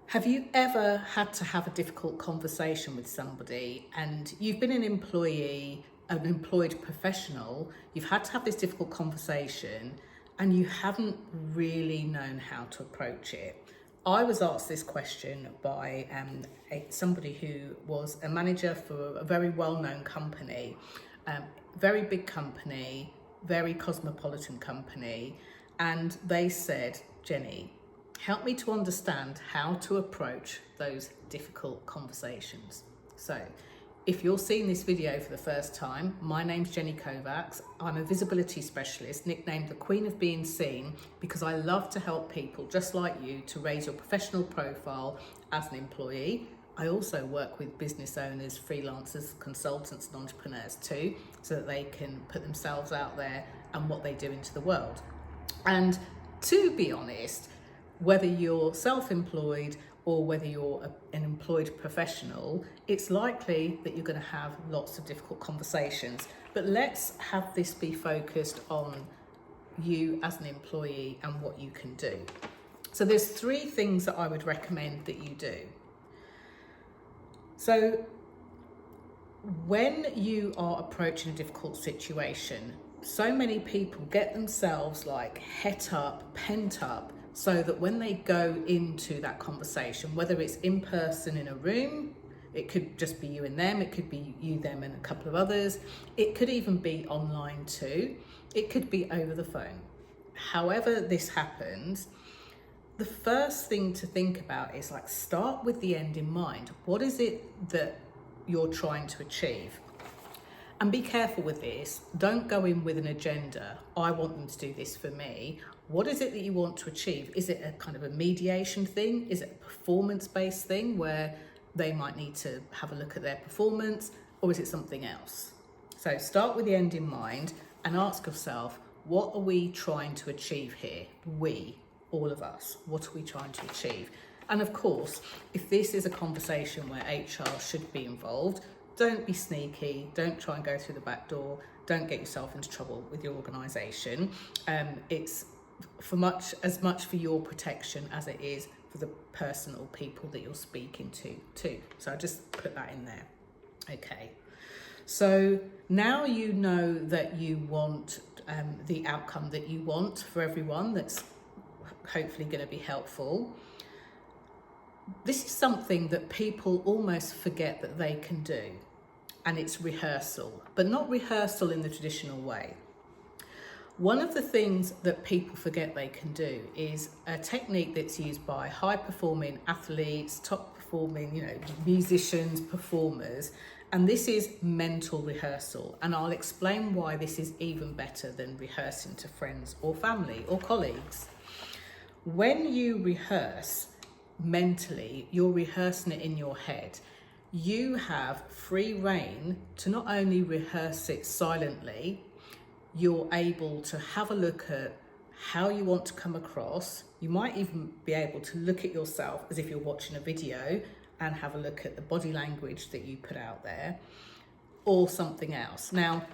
Have you ever had to have a difficult conversation with somebody and you've been an employee, an employed professional, you've had to have this difficult conversation and you haven't really known how to approach it? I was asked this question by somebody who was a manager for a very well-known company, very big company, very cosmopolitan company, and they said, Jenny, help me to understand how to approach those difficult conversations. So if you're seeing this video for the first time, my name's cie H𝗹𝗶𝗲. I'm a visibility specialist, nicknamed the Queen of Being Seen, because I love to help people just like you to raise your professional profile as an employee. I also work with business owners, freelancers, consultants and entrepreneurs too, so that they can put themselves out there and what they do into the world. And to be honest, whether you're self-employed or whether you're an employed professional, it's likely that you're going to have lots of difficult conversations. But let's have this be focused on you as an employee and what you can do. So there's 3 things that I would recommend that you do. So when you are approaching a difficult situation, so many people get themselves like het up, pent up, so that when they go into that conversation, whether it's in person in a room, it could just be you and them, it could be you, them and a couple of others, it could even be online too, it could be over the phone. However this happens, the first thing to think about is like, start with the end in mind. What is it that you're trying to achieve? And be careful with this. Don't go in with an agenda. I want them to do this for me. What is it that you want to achieve? Is it a kind of a mediation thing? Is it a performance-based thing where they might need to have a look at their performance, or is it something else? So start with the end in mind and ask yourself, what are we trying to achieve here? We, all of us, what are we trying to achieve? And of course, if this is a conversation where HR should be involved, don't be sneaky, don't try and go through the back door, don't get yourself into trouble with your organisation. It's as much for your protection as it is for the person or people that you're speaking to too. So I just put that in there. Okay, so now you know that you want the outcome that you want for everyone that's hopefully going to be helpful. This is something that people almost forget that they can do, and it's rehearsal, but not rehearsal in the traditional way. One of the things that people forget they can do is a technique that's used by high-performing athletes, top-performing, musicians, performers, and this is mental rehearsal. And I'll explain why this is even better than rehearsing to friends or family or colleagues. When you rehearse mentally, you're rehearsing it in your head. You have free rein to not only rehearse it silently, you're able to have a look at how you want to come across. You might even be able to look at yourself as if you're watching a video and have a look at the body language that you put out there, or something else. Now,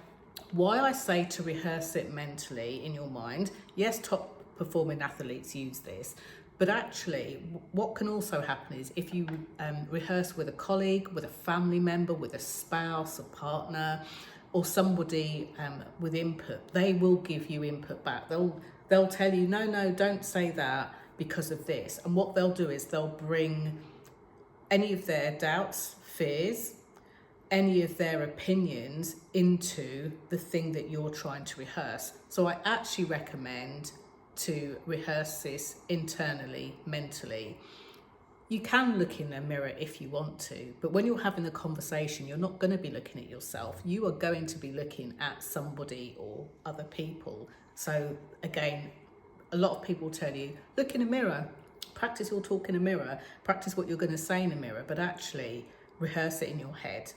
why I say to rehearse it mentally in your mind, yes, top performing athletes use this, but actually what can also happen is if you rehearse with a colleague, with a family member, with a spouse, a partner, or somebody with input, they will give you input back. They'll tell you, no, don't say that because of this. And what they'll do is they'll bring any of their doubts, fears, any of their opinions into the thing that you're trying to rehearse. So I actually recommend to rehearse this internally, mentally. You can look in a mirror if you want to, but when you're having a conversation, you're not going to be looking at yourself. You are going to be looking at somebody or other people. So again, a lot of people tell you, look in a mirror, practice your talk in a mirror, practice what you're going to say in a mirror, but actually rehearse it in your head.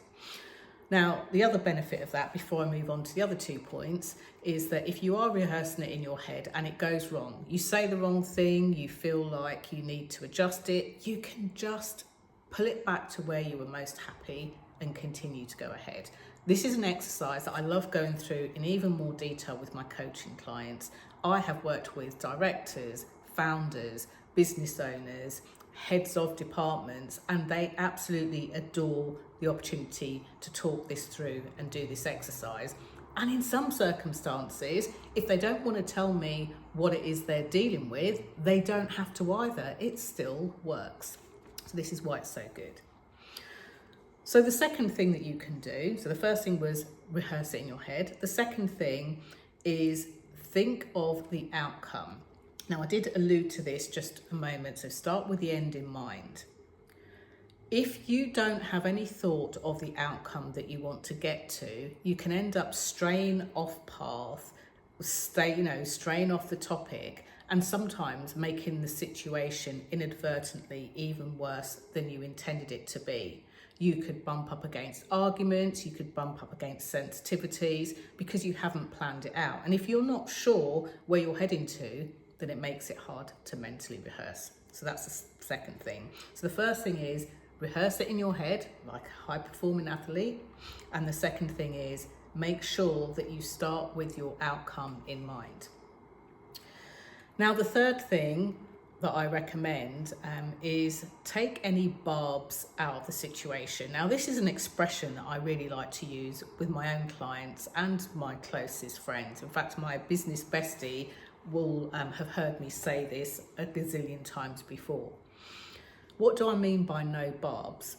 Now, the other benefit of that, before I move on to the other 2 points, is that if you are rehearsing it in your head and it goes wrong, you say the wrong thing, you feel like you need to adjust it, you can just pull it back to where you were most happy and continue to go ahead. This is an exercise that I love going through in even more detail with my coaching clients. I have worked with directors, founders, business owners, heads of departments, and they absolutely adore the opportunity to talk this through and do this exercise. And in some circumstances, if they don't want to tell me what it is they're dealing with, they don't have to either. It still works. So this is why it's so good. So the second thing that you can do, so the first thing was rehearse it in your head. The second thing is think of the outcome. Now, I did allude to this just a moment, so start with the end in mind. If you don't have any thought of the outcome that you want to get to, you can end up straying off path, straying off the topic, and sometimes making the situation inadvertently even worse than you intended it to be. You could bump up against arguments, you could bump up against sensitivities because you haven't planned it out. And if you're not sure where you're heading to, then it makes it hard to mentally rehearse. So that's the second thing. So the first thing is rehearse it in your head like a high-performing athlete. And the second thing is make sure that you start with your outcome in mind. Now, the third thing that I recommend is take any barbs out of the situation. Now, this is an expression that I really like to use with my own clients and my closest friends. In fact, my business bestie will have heard me say this a gazillion times before. What do I mean by no barbs?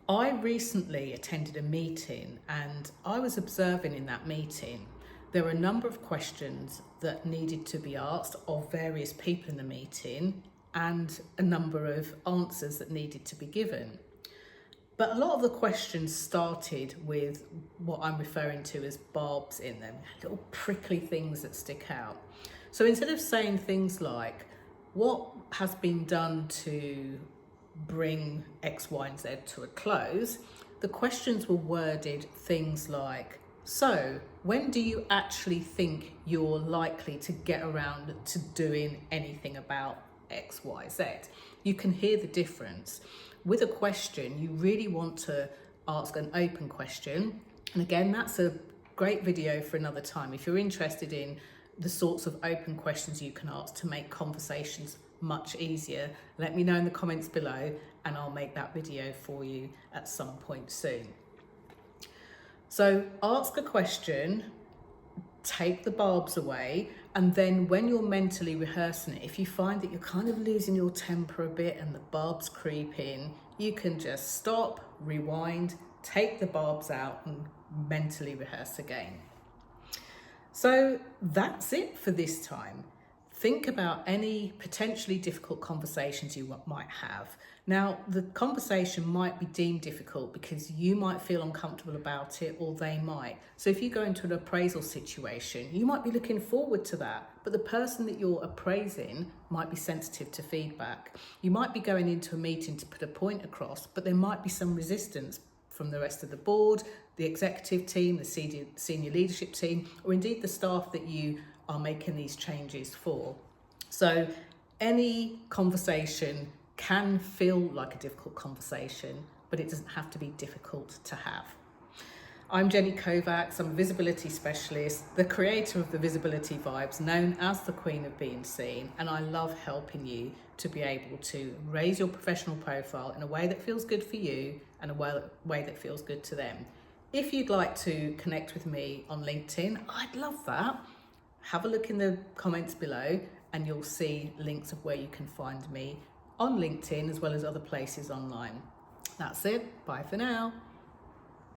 I recently attended a meeting and I was observing in that meeting there were a number of questions that needed to be asked of various people in the meeting and a number of answers that needed to be given. But a lot of the questions started with what I'm referring to as barbs in them, little prickly things that stick out. So instead of saying things like, what has been done to bring X, Y, and Z to a close, the questions were worded things like, so when do you actually think you're likely to get around to doing anything about X, Y, Z? You can hear the difference. With a question, you really want to ask an open question. And again, that's a great video for another time. If you're interested in the sorts of open questions you can ask to make conversations much easier, let me know in the comments below and I'll make that video for you at some point soon. So ask a question, take the barbs away, and then when you're mentally rehearsing it, if you find that you're kind of losing your temper a bit and the barbs creep in, you can just stop, rewind, take the barbs out and mentally rehearse again. So that's it for this time. Think about any potentially difficult conversations you might have. Now, the conversation might be deemed difficult because you might feel uncomfortable about it or they might. So if you go into an appraisal situation, you might be looking forward to that, but the person that you're appraising might be sensitive to feedback. You might be going into a meeting to put a point across, but there might be some resistance from the rest of the board, the executive team, the senior leadership team, or indeed the staff that you are making these changes for. So any conversation can feel like a difficult conversation, but it doesn't have to be difficult to have. I'm 𝗙𝗶_ʰ. I'm a visibility specialist, the creator of the Visibility Vibes, known as the Queen of Being Seen, and I love helping you to be able to raise your professional profile in a way that feels good for you and a way that feels good to them. If you'd like to connect with me on LinkedIn, I'd love that. Have a look in the comments below and you'll see links of where you can find me on LinkedIn as well as other places online. That's it. Bye for now.